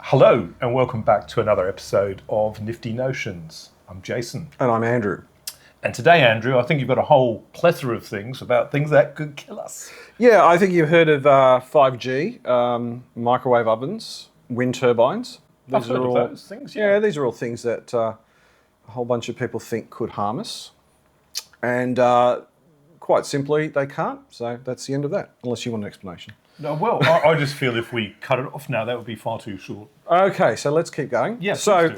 Hello and welcome back to another episode of Nifty Notions. I'm Jason. And I'm Andrew. And today, Andrew, I think you've got a whole plethora of things about things that could kill us. Yeah, I think you've heard of 5G, microwave ovens, wind turbines. I've heard of those things, yeah. These are all things that a whole bunch of people think could harm us. And quite simply, they can't. So that's the end of that, unless you want an explanation. No, well, I just feel if we cut it off now, that would be far too short. Okay, so let's keep going. Yes, so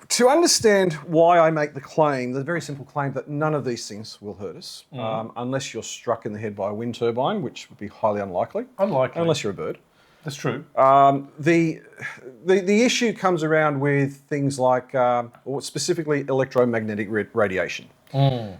to understand why I make the claim, the very simple claim that none of these things will hurt us, unless you're struck in the head by a wind turbine, which would be highly unlikely. Unlikely. Unless you're a bird. That's true. The issue comes around with things like, or specifically electromagnetic radiation.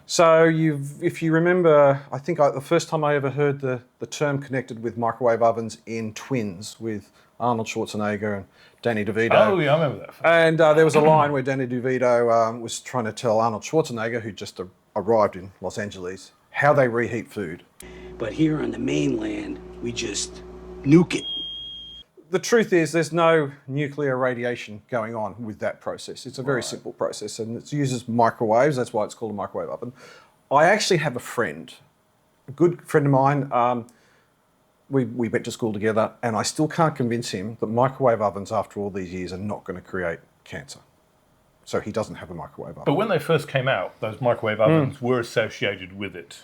So if you remember, I think the first time I ever heard the term connected with microwave ovens in Twins with Arnold Schwarzenegger and Danny DeVito. Oh yeah, I remember that. And there was a line where Danny DeVito was trying to tell Arnold Schwarzenegger, who just arrived in Los Angeles, how they reheat food. But here on the mainland, we just nuke it. The truth is there's no nuclear radiation going on with that process. It's a very simple process and it uses microwaves. That's why it's called a microwave oven. I actually have a friend, a good friend of mine. We went to school together and I still can't convince him that microwave ovens after all these years are not going to create cancer. So he doesn't have a microwave oven. But when they first came out, those microwave ovens were associated with it.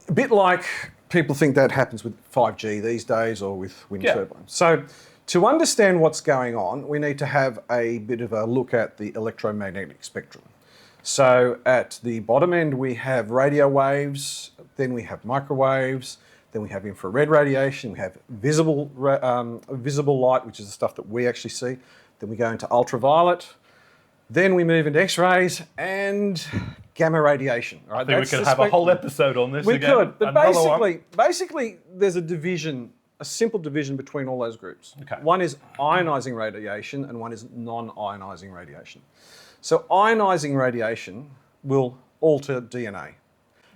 A bit like people think that happens with 5G these days or with wind turbines. So to understand what's going on, we need to have a bit of a look at the electromagnetic spectrum. So at the bottom end, we have radio waves, then we have microwaves, then we have infrared radiation, we have visible light, which is the stuff that we actually see. Then we go into ultraviolet. Then we move into X-rays and gamma radiation. Right? I think we could have a whole episode on this. We again. could, but basically, there's a simple division between all those groups. Okay. One is ionizing radiation and one is non-ionizing radiation. So ionizing radiation will alter DNA.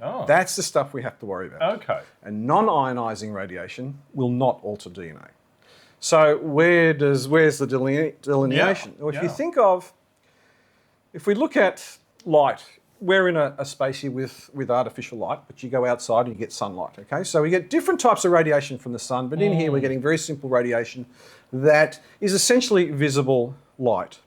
Oh. That's the stuff we have to worry about. Okay. And non-ionizing radiation will not alter DNA. So where's the delineation? Yeah. Well, if you think of, if we look at light, we're in a space here with artificial light, but you go outside and you get sunlight, okay? So we get different types of radiation from the sun, but in here we're getting very simple radiation that is essentially visible light.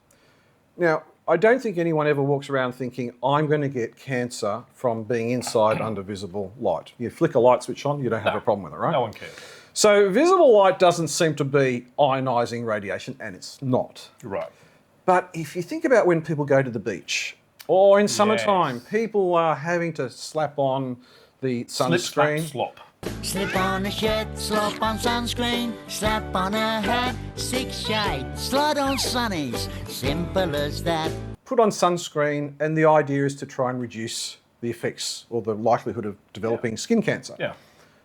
Now, I don't think anyone ever walks around thinking, I'm going to get cancer from being inside under visible light. You flick a light switch on, you don't have a problem with it, right? No one cares. So visible light doesn't seem to be ionizing radiation, and it's not. Right. But if you think about when people go to the beach, or in summertime, people are having to slap on the sunscreen. Slip, slop. Slip on a shirt, slop on sunscreen, slap on a hat, 6 shades, slot on sunnies, simple as that. Put on sunscreen, and the idea is to try and reduce the effects or the likelihood of developing skin cancer. Yeah.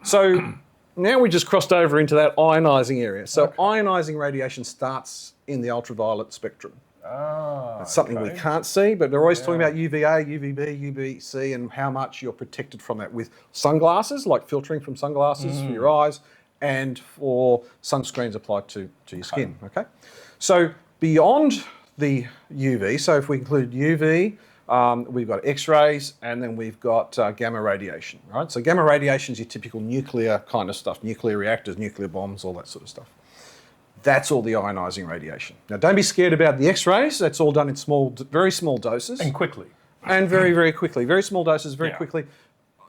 So now we just crossed over into that ionizing area. So ionizing radiation starts in the ultraviolet spectrum. That's something we can't see, but they're always talking about UVA, UVB, UVC, and how much you're protected from that with sunglasses, like filtering from sunglasses for your eyes, and for sunscreens applied to your skin, okay? So beyond the UV, so if we include UV, we've got X-rays, and then we've got gamma radiation, right? So gamma radiation is your typical nuclear kind of stuff, nuclear reactors, nuclear bombs, all that sort of stuff. That's all the ionizing radiation. Now, don't be scared about the X-rays. That's all done in very small doses. And quickly. And very, very quickly. Very small doses, very quickly.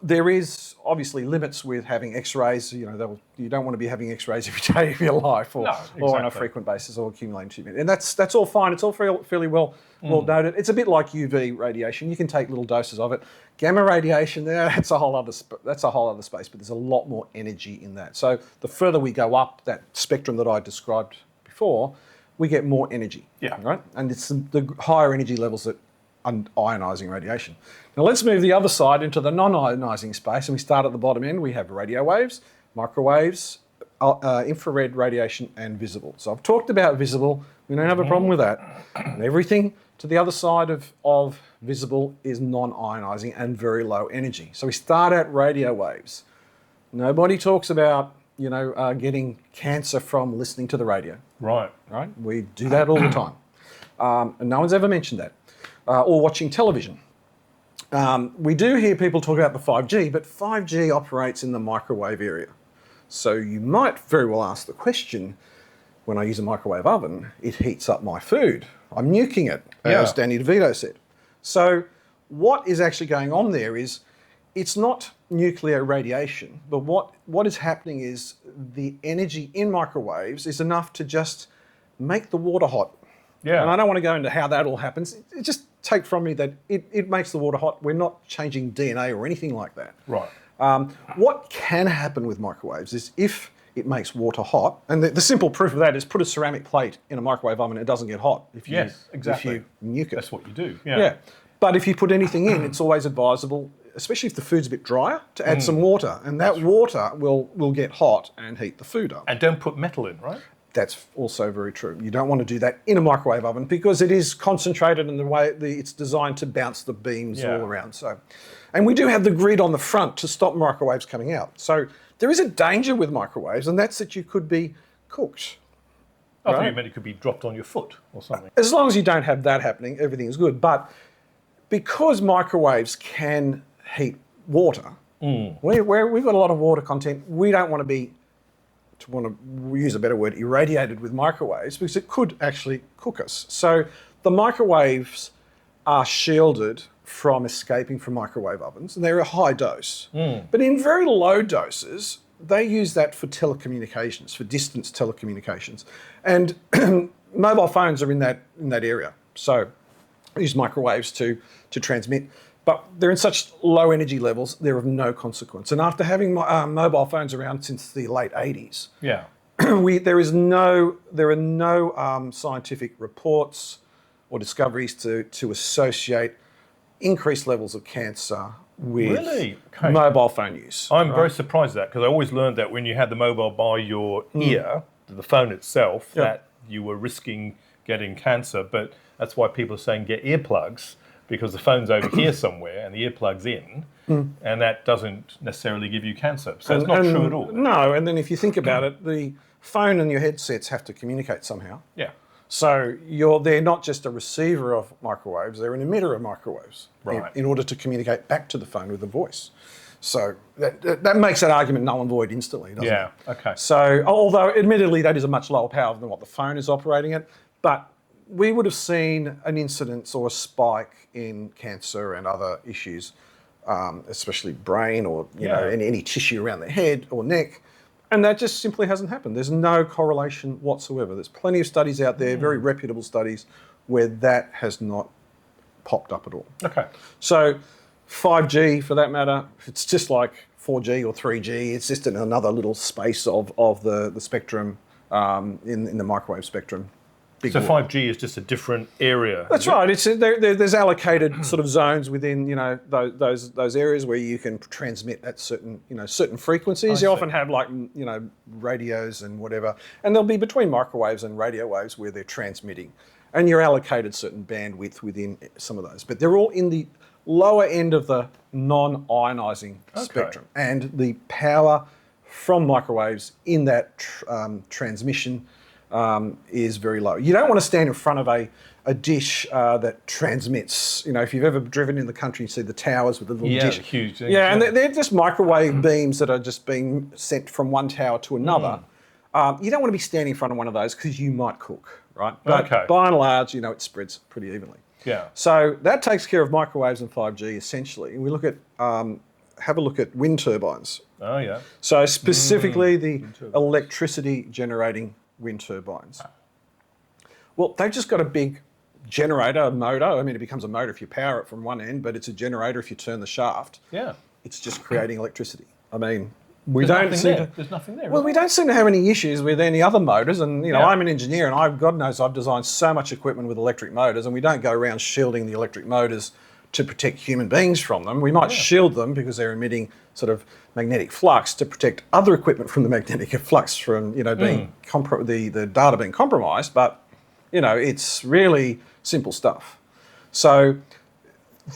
There is obviously limits with having X-rays. You know, you don't want to be having X-rays every day of your life or on a frequent basis or accumulating too many. And that's all fine. It's all fairly well noted. It's a bit like UV radiation. You can take little doses of it. Gamma radiation, that's a whole other space, but there's a lot more energy in that. So the further we go up that spectrum that I described before, we get more energy. Yeah. Right? And it's the higher energy levels that ionizing radiation. Now let's move the other side into the non-ionizing space, and we start at the bottom end. We have radio waves, microwaves, infrared radiation, and visible. So I've talked about visible. We don't have a problem with that. And everything to the other side of visible is non-ionizing and very low energy. So we start at radio waves. Nobody talks about getting cancer from listening to the radio. Right. Right? We do that all the time. And no one's ever mentioned that. Or watching television. We do hear people talk about the 5G, but 5G operates in the microwave area. So you might very well ask the question, when I use a microwave oven, it heats up my food. I'm nuking it, as Danny DeVito said. So what is actually going on there is, it's not nuclear radiation, but what is happening is the energy in microwaves is enough to just make the water hot. Yeah. And I don't want to go into how that all happens. It just take from me that it makes the water hot. We're not changing DNA or anything like that. Right. What can happen with microwaves is if it makes water hot, and the simple proof of that is put a ceramic plate in a microwave oven, it doesn't get hot if you, exactly. if you nuke it. That's what you do. Yeah. But if you put anything in, it's always advisable, especially if the food's a bit drier, to add some water, and that water will get hot and heat the food up. And don't put metal in, right? That's also very true. You don't want to do that in a microwave oven because it is concentrated in the way it's designed to bounce the beams all around. So, and we do have the grid on the front to stop microwaves coming out. So there is a danger with microwaves, and that's that you could be cooked. I thought you meant it could be dropped on your foot or something. As long as you don't have that happening, everything's good. But because microwaves can heat water, we've got a lot of water content. We don't want to use a better word, irradiated with microwaves, because it could actually cook us. So the microwaves are shielded from escaping from microwave ovens, and they're a high dose. But in very low doses, they use that for telecommunications, for distance telecommunications. And mobile phones are in that area. So they use microwaves to transmit. But they're in such low energy levels, they're of no consequence. And after having mobile phones around since the late 80s, there are no scientific reports or discoveries to associate increased levels of cancer with mobile phone use. I'm very surprised at that, because I always learned that when you had the mobile by your ear, the phone itself, that you were risking getting cancer. But that's why people are saying get earplugs, because the phone's over here somewhere and the earplug's in, and that doesn't necessarily give you cancer. So it's not true at all. No, and then if you think about it, the phone and your headsets have to communicate somehow. Yeah. So they're not just a receiver of microwaves, they're an emitter of microwaves in order to communicate back to the phone with a voice. So that makes that argument null and void instantly, doesn't it? Yeah, okay. So although admittedly that is a much lower power than what the phone is operating at, but we would have seen an incidence or a spike in cancer and other issues, especially brain or any tissue around the head or neck, and that just simply hasn't happened. There's no correlation whatsoever. There's plenty of studies out there, very reputable studies, where that has not popped up at all. Okay. So 5G, for that matter, it's just like 4G or 3G. It's just in another little space of the spectrum, in the microwave spectrum. So 5G is just a different area. That's right. It's there's allocated sort of zones within those areas where you can transmit at certain frequencies. You often have radios and whatever, and they'll be between microwaves and radio waves where they're transmitting, and you're allocated certain bandwidth within some of those. But they're all in the lower end of the non-ionising spectrum, and the power from microwaves in that transmission is very low. You don't want to stand in front of a dish that transmits. If you've ever driven in the country, you see the towers with the little dish. Huge. And they're just microwave beams that are just being sent from one tower to another. You don't want to be standing in front of one of those because you might cook, right? But by and large, it spreads pretty evenly. Yeah. So that takes care of microwaves and 5G essentially. And we look at have a look at wind turbines. Oh yeah. So specifically the electricity generating wind turbines. Well, they've just got a big generator, a motor. I mean, it becomes a motor if you power it from one end, but it's a generator if you turn the shaft. Yeah. It's just creating electricity. I mean, there's nothing there. Well, we don't seem to have any issues with any other motors. And, I'm an engineer and God knows I've designed so much equipment with electric motors, and we don't go around shielding the electric motors to protect human beings from them. We might shield them because they're emitting sort of magnetic flux to protect other equipment from the magnetic flux from, being the data being compromised. But, it's really simple stuff. So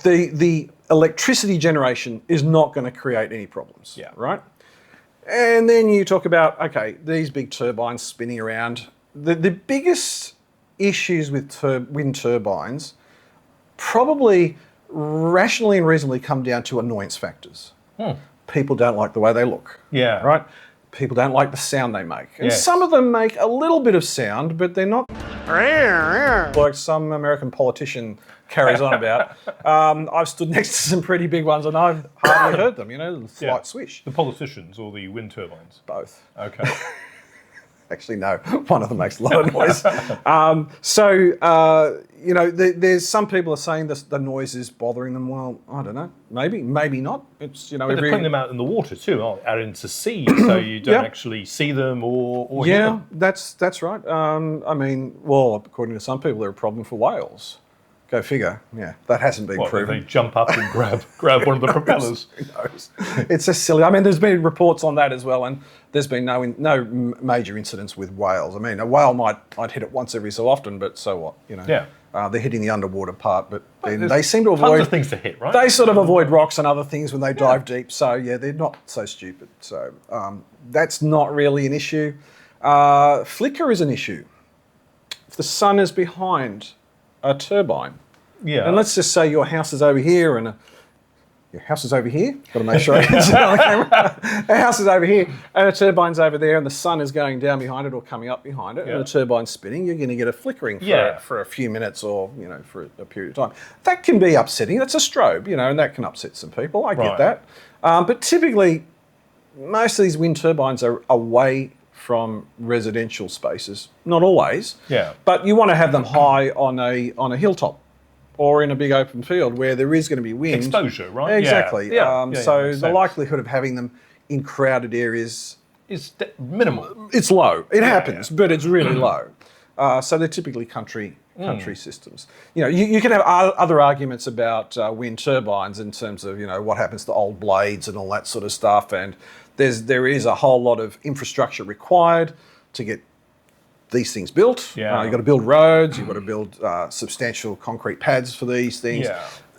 the electricity generation is not going to create any problems, right? And then you talk about, okay, these big turbines spinning around. The biggest issues with wind turbines probably rationally and reasonably come down to annoyance factors. People don't like the way they look. Yeah. Right? People don't like the sound they make. And some of them make a little bit of sound, but they're not like some American politician carries on about. I've stood next to some pretty big ones and I've hardly heard them, the slight swish. The politicians or the wind turbines? Both. Okay. Actually, no. One of them makes a lot of noise. There's some people are saying the noise is bothering them. Well, I don't know. Maybe not. It's But they're putting them out in the water too, out into sea, so you don't actually see them or hear them. That's right. According to some people, they're a problem for whales. Go figure. Yeah, that hasn't been proven. They jump up and grab one of the propellers. Who knows? It's just silly. There's been reports on that as well, and there's been no major incidents with whales. A whale might hit it once every so often, but so what? Yeah. They're hitting the underwater part, but they seem to avoid tons of things to hit, right? They sort of avoid rocks and other things when they dive deep. So yeah, they're not so stupid. So that's not really an issue. Flicker is an issue. If the sun is behind a turbine, and let's just say your house is over here and your house is over here. Got to make sure I can see on the camera. A house is over here and a turbine's over there and the sun is going down behind it or coming up behind it and the turbine's spinning. You're going to get a flickering for a few minutes or for a period of time. That can be upsetting. That's a strobe, and that can upset some people. I get that. But typically, most of these wind turbines are away from residential spaces. Not always. Yeah. But you want to have them high on a hilltop or in a big open field where there is going to be wind. Exposure, right? Exactly. So the likelihood of having them in crowded areas is minimal. It's low. It happens, but it's really low. So they're typically country systems. You can have other arguments about wind turbines in terms of what happens to old blades and all that sort of stuff, and there is a whole lot of infrastructure required to get these things built. You've got to build roads, you've got to build substantial concrete pads for these things.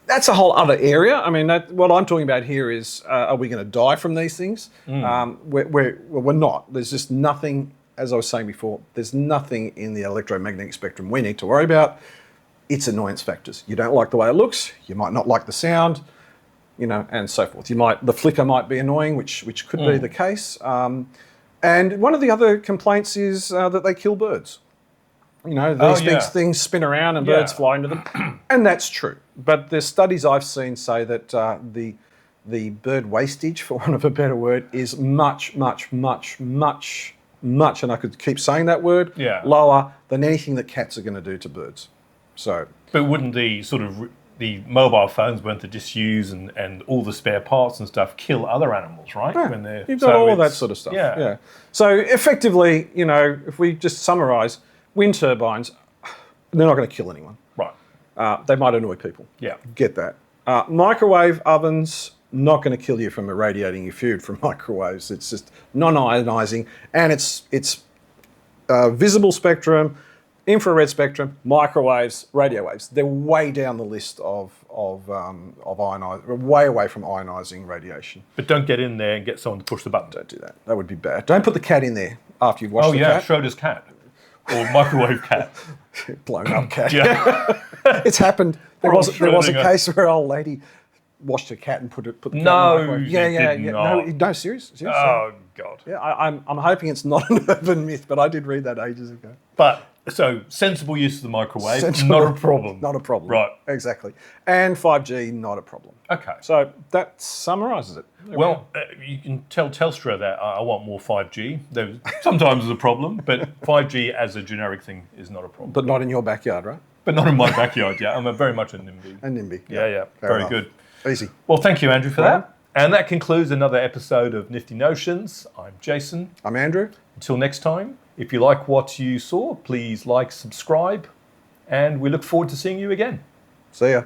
That's a whole other area. What I'm talking about here is, are we going to die from these things? We're not. There's just nothing, as I was saying before, there's nothing in the electromagnetic spectrum we need to worry about. It's annoyance factors. You don't like the way it looks, you might not like the sound, and so forth. The flicker might be annoying, which could be the case. And one of the other complaints is that they kill birds. These things spin around and birds fly into them. And that's true. But the studies I've seen say that the bird wastage, for want of a better word, is much, much, much, much, much, and I could keep saying that word, lower than anything that cats are going to do to birds. So, but wouldn't the mobile phones weren't the disuse and all the spare parts and stuff kill other animals, right? Yeah, you've got all of that sort of stuff. Yeah. So effectively, if we just summarise, wind turbines, they're not going to kill anyone. Right. They might annoy people. Yeah. Get that. Microwave ovens, not going to kill you from irradiating your food from microwaves. It's just non-ionising, and it's visible spectrum, infrared spectrum, microwaves, radio waves. They're way down the list of way away from ionising radiation. But don't get in there and get someone to push the button. Don't do that. That would be bad. Don't put the cat in there after you've washed the cat. Schroeder's cat. Or microwave cat. Blown up cat. It's happened. There was a case where an old lady washed her cat and put the cat in the microwave. Yeah. No, serious. Oh, God. Yeah, I'm hoping it's not an urban myth, but I did read that ages ago. But, so, sensible use of the microwave, not a problem. Not a problem. Right. Exactly. And 5G, not a problem. Okay. So that summarises it. Well, you can tell Telstra that I want more 5G. Sometimes it's a problem, but 5G as a generic thing is not a problem. But not in your backyard, right? But not in my backyard, yeah. I'm very much a NIMBY. A NIMBY. Yeah. Very good. Easy. Well, thank you, Andrew, for that. And that concludes another episode of Nifty Notions. I'm Jason. I'm Andrew. Until next time, if you like what you saw, please like, subscribe, and we look forward to seeing you again. See ya.